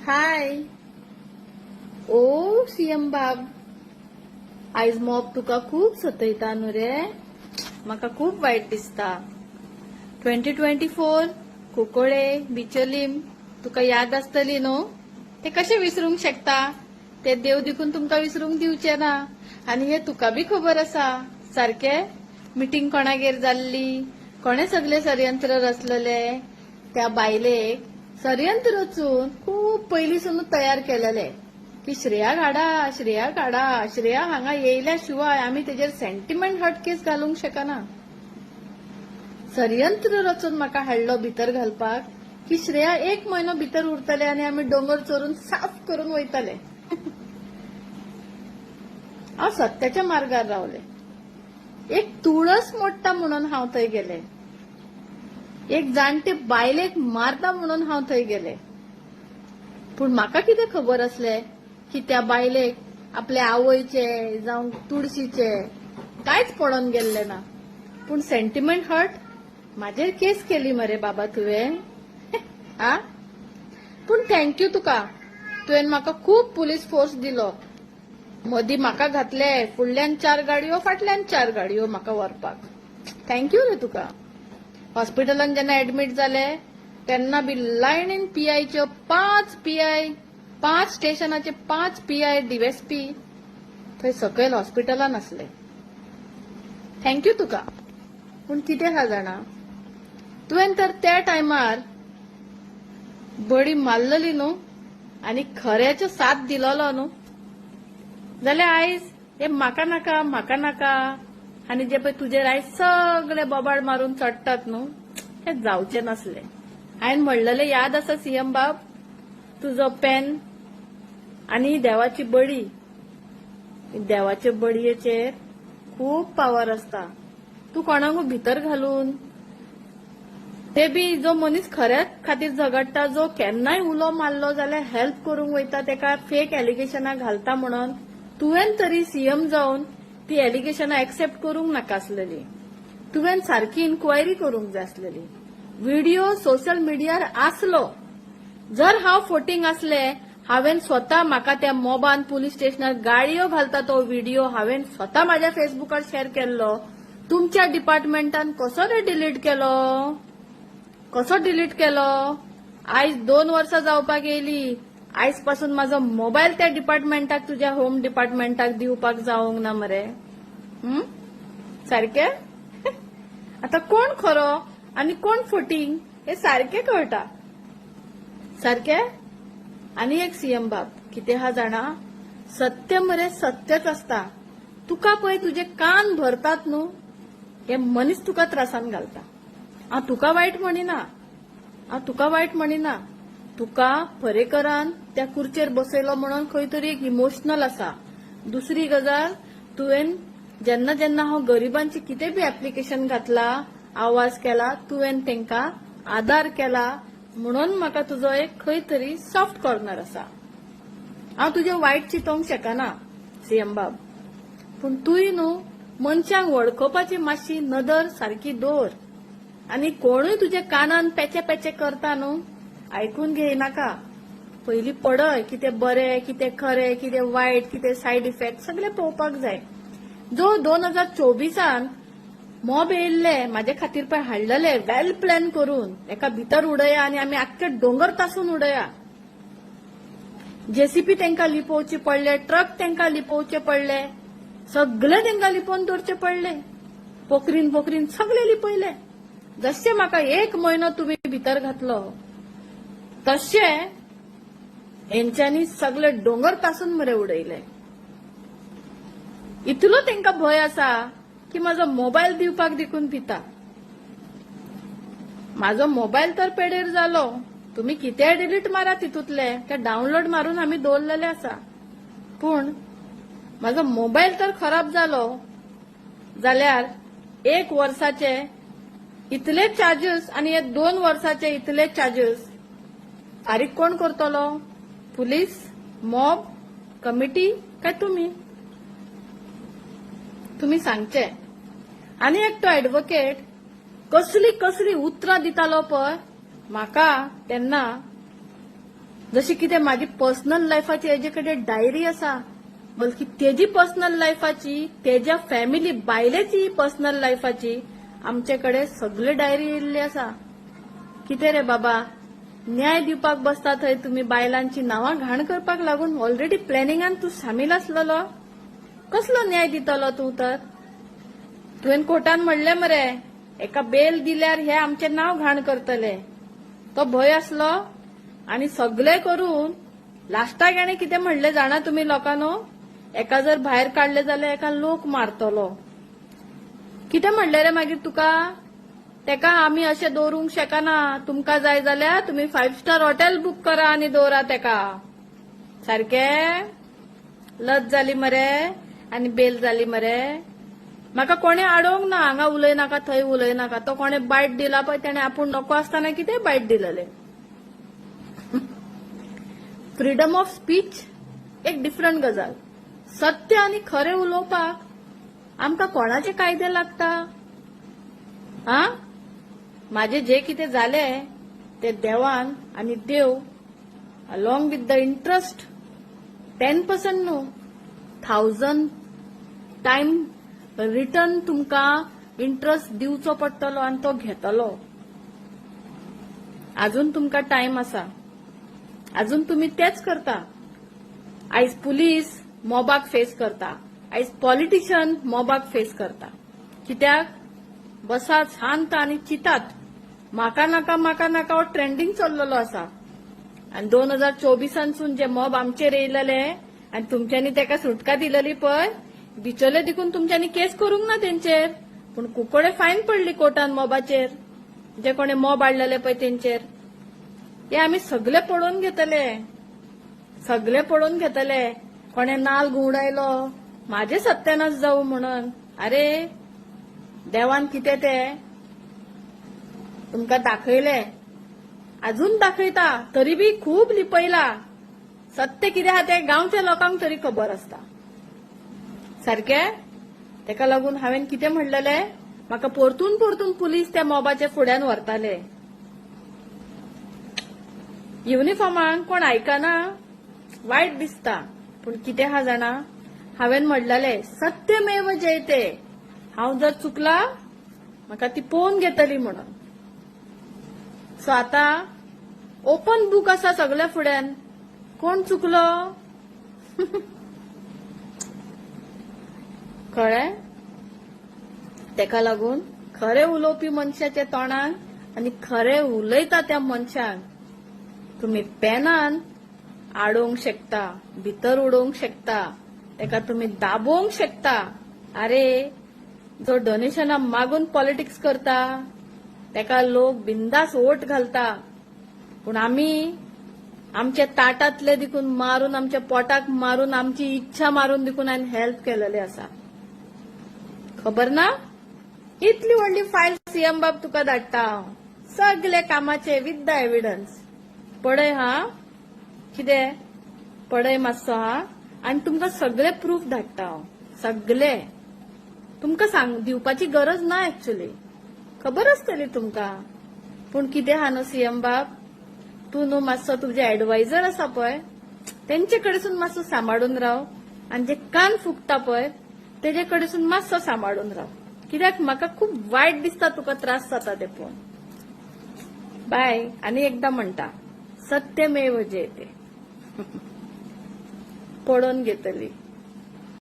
हाय. ओ CM बाब, आयज mob तुका खूप सतयता न्हू रे. म्हाका खूप वायट दिसता. 2024 कुंकळे बिचोलीम तुका याद आसतली न्हू. ते कशे विसरूंक शकता. ते देव देखून तुमकां विसरूंक दिवचे ना. आनी हे तुका बी खबर आसा सारखे. मिटींग कोणागेर जाल्ली, कोणे सगळे षडयंत्र रचलेले. त्या बायलेक षडयंत्र रचून खूप पयलींसूनच तयार केलेले की श्रेया काढा, श्रेया काढा. श्रेया हांगा येयल्या शिवाय आमी तेजेर सेंटिमेंट हर्ट केस घालूंक शकना. षडयंत्र रचून म्हाका हाडलो भितर घालपाक की श्रेया 1 म्हयनो भितर उरतले आनी आमी दोंगर चोरून साफ करून वयतले. हांव सत्याच्या मार्गार रावले. एक तुळस मोडटा म्हणून हांव थंय गेले. एक जाणटे बायलेक मारता म्हणून हांव थंय गेले. पूण म्हाका कितें खबर आसले की त्या बायलेक आपल्या आवयचे जावं तुळशीचे कांयच पडोन गेल्ले ना. पूण सेंटिमेंट हर्ट म्हाजेर केस केली मरे बाबा तुवें. आ पूण थँक्यू तुका. तुवें म्हाका खूब पुलीस फोर्स दिलो. मदीं म्हाका घातले फुडल्यान 4 गाडयो फाटल्यान 4 गाडयो म्हाका व्हरपाक. थँक्यू रे तुका. हॉस्पिटलान जेन्ना एडमिट जाले तेन्ना बी लायनीन पीआयच्यो 5 पीआय, 5 स्टेशनाचे 5 पीआय डीएसपी थंय सकयल हॉस्पिटलान आसले. थँक्यू तुका. पूण कितें हा जाणा, तुवें तर त्या टायमार बडी मारलेली न्हू आनी खऱ्याचो साथ दिलोलो न्हू जाल्यार आयज हे म्हाका नाका म्हाका नाका आनी जे पळय तुजेर आयज सगळे बोबाड मारून चडटात न्हू, हे जावचे नासले. हांवें म्हणलेले याद आसा सीएम बाब, तुजो पेन आनी देवाची बडी. देवाचे बडयेचेर खूब पावर आसता. तूं कोणाकूय भितर घालून ते बी जो मनीस खऱ्याच खातीर झगडटा, जो केन्नाय उलो मारलो जाल्यार हेल्प करूंक वयता तेका फेक एलिगेशनां घालता म्हणून तुवें तरी सीएम जावन ती एलिगेशनां एक्सेप्ट करूंक नाका आसलेली. तुवें सारकी इन्क्वायरी करूंक जाय आसलेली. व्हिडिओ सोशल मिडियार आसलो. जर हांव फोटींग आसले, हांवें स्वता म्हाका त्या मॉबान पुलीस स्टेशनार गाडयो घालता तो व्हिडिओ हांवें स्वता म्हाज्या फेसबुकार शेअर केल्लो. तुमच्या डिपार्टमेंटान कसो रे डिलीट केलो. कसो डिलीट केलो. आयज 2 वर्सां जावपाक येयली. आयज पासून म्हाजो मोबायल त्या डिपार्टमेंटाक तुज्या होम डिपार्टमेंटाक दिवपाक जावंक ना मरे. सारखे. आता कोण खरो आनी कोण फोटींग हे सारखे कळटा. सारखे. आनी एक सीएम बाब, कितें हा जाणा, सत्य मरे सत्यच आसता. तुका पळय तुजे कान भरतात न्हू, हे मनीस तुका त्रासान घालता. हांव तुका वायट म्हणिना. हांव तुका वायट म्हणिना. तुका परेकरान त्या खुर्चेर बसयलो म्हणून खंय तरी एक इमोशनल आसा. दुसरी गजाल, तुवें जेन्ना जेन्ना हांव गरिबांची कितें बी एप्लिकेशन घातला, आवाज केला, तुवें तेंकां आदार केला म्हणून म्हाका तुजो एक खंय तरी सॉफ्ट कॉर्नर आसा. हांव तुजें वायट चिंतोवंक शकना सीएम बाब. पूण तुय न्हू मनशांक वळखुपाची मातशी नदर सारकी दवर. आनी कोणूय तुजे कानान पेचे पेचे करता न्हू, आयकून घेयनाका. पयलीं पळय कितें बरें कितें खरें कितें वायट कितें सायड इफेक्ट सगळे पळोवपाक जाय. जो 2024 मॉब येयल्ले म्हाजे खातीर पळय हाडलेले वेल प्लॅन करून, एका भितर उडया आनी आमी आख्खे दोंगर तासून उडया. जेसीपी तेंकां लिपोवचे पडले, ट्रक तेंकां लिपोवचे पडले, सगळे तेंकां लिपोवन दवरचे पडले. पोखरीन पोखरीन सगळे लिपयले. जशे म्हाका 1 म्हयनो तुमी भितर घातलो तशे हेंच्यांनी सगळे दोंगर तासून मरे उडयले. इतलो तेंकां भंय आसा की म्हाजो मोबायल दिवपाक देखून भिता. म्हाजो मोबायल तर पेडेर जालो. तुमी कितेंय डिलीट मारा तितूंतले, ते डावनलोड मारून आमी दवरलेले आसा. पूण म्हाजो मोबायल तर खराब जालो जाल्यार 1 वर्साचे इतले चार्जेस आनी हे 2 वर्साचे इतले चार्जेस फारीक कोण करतलो. पुलीस, मॉब, कमिटी काय तुमी. तुमी सांगचे. आनी एकटो एडवोकेट कसली कसली उतरां दितालो पळय म्हाका तेन्ना जशी कितें मागी पर्सनल लायफाची हेजे कडेन डायरी आसा, बल्कि तेजी पर्सनल लायफाची, तेज्या फॅमिली बायलेची पर्सनल लायफाची आमचे कडेन सगळे डायरी येयल्ली आसा. कितें रे बाबा, न्याय दिवपाक बसता थंय तुम्ही बायलांची नावां घाण करपाक लागून ऑलरेडी प्लॅनिंगान तूं सामील आसलेलो. कसलो न्याय दितलो तूं तर? तुवें कोर्टान म्हणलें मरे एका बेल दिल्यार हे आमचें नाव घाण करतले. तो भंय आसलो आनी सगळे करून लास्टाक याने कितें म्हणलें जाणा तुमी लोकांनो? एका जर भायर काडले जाल्यार एका लोक मारतलो. कितें म्हणलें रे मागीर तुका? तेका आमी अशें दवरूंक शकना. तुमकां जाय जाल्यार तुमी 5 स्टार हॉटेल बूक करा आनी दवरा तेका. सारकें? लज जाली मरे आनी बेल जाली मरे. म्हाका कोणे आडोवंक ना, हांगा उलयनाका थंय उलयनाका. तो कोणे बायट दिला पळय तेणे आपूण नको आसतना कितें बायट दिलेले. फ्रीडम ऑफ स्पीच एक डिफरंट गजाल. सत्य आनी खरें उलोवपाक आमकां कोणाचे कायदे लागता? आ? माझे जे कितें जालें ते देवान आनी देव अलॉंग विथ द इंटरेस्ट 10% न्हू 1000 टायम रिटर्न तुमकां इंटरेस्ट दिवचो पडटलो आनी तो घेतलो. अजून तुमकां टायम आसा. अजून तुम्ही तेच करता. आयज पुलीस मॉबाक फेस करता, आयज पॉलिटिशियन मॉबाक फेस करता. कित्याक? बसात शांत आनी चितात. म्हाका नाका हो ट्रेंडिंग चल्लेलो आसा. आनी 2024 जे मॉब आमचेर येयलेले आनी तुमच्यांनी तेका सुटका दिलेली पळय, बिचोले देखून तुमच्यांनी केस करूंक ना तेंचेर, पूण कुकोडे फायन पडली कोर्टान मॉबाचेर, जे कोणे मॉब हाडलेले पळय तेंचेर. हे आमी सगळे पळोवन घेतले. सगळे पळोवन घेतले. कोणे नाल घुंवडायलो म्हाजे सत्यानाश जाऊ म्हणून. अरे देवान कितें ते तुमकां दाखयले, अजून दाखयता, तरी बी खूब लिपयला. सत्य कितें आहा तें गांवच्या लोकांक तरी खबर आसता. सारकें? तेका लागून हांवेन कितें म्हणलेले, म्हाका परतून परतून पुलीस त्या मॉबाच्या फुड्यान व्हरताले. युनिफॉर्मांक कोण आयकना, वायट दिसता. पूण कितें आहा जाणा, हांवेन म्हणलेले सत्यमेव जयते. हांव जर चुकला म्हाका ती पळोवन घेतली म्हणून. सो आतां ओपन बूक आसा सगळ्या फुड्यान. कोण चुकलो? कळ्ळें? तेका लागून खरें उलोवपी मनशाच्या तोंडान आनी खरें उलयता त्या मनशाक तुम्ही पेनान आडोवंक शकता, भितर उडोवंक शकता, तेका तुम्ही दाबोवंक शकता. अरे जो डोनेशनां मागून पॉलिटिक्स करता तेका लोक बिंदास वोट घालता. पूण आमी आमच्या ताटातले देखून मारून, आमच्या पोटाक मारून, आमची इच्छा मारून देखून हांवें हेल्प केलेले आसा. खबर ना? इतली व्हडली फायल सीएम बाब तुका धाडटा हांव, सगळे कामाचे विथ द एविडन्स. पळय हा, कितें पळय मातसो हा, आनी तुमकां सगळे प्रूफ धाडटा हांव. सगळे तुमकां सांग दिवपाची गरज ना. एक्चुअली खबर आसतली तुमकां. पूण कितें आहा न्हू सीएम बाब, तूं न्हू मातसो तुजे एडवायझर आसा पळय तेंचे कडेसून मातसो सांबाळून राव, आनी जे कान फुगता पळय तेजे कडेसून मातसो सांबाळून राव. कित्याक म्हाका खूब वायट दिसता तुका त्रास जाता ते पळोवन. बाय. आनी एकदां म्हणटा, सत्यमेव जयते. पळोवन घेतली.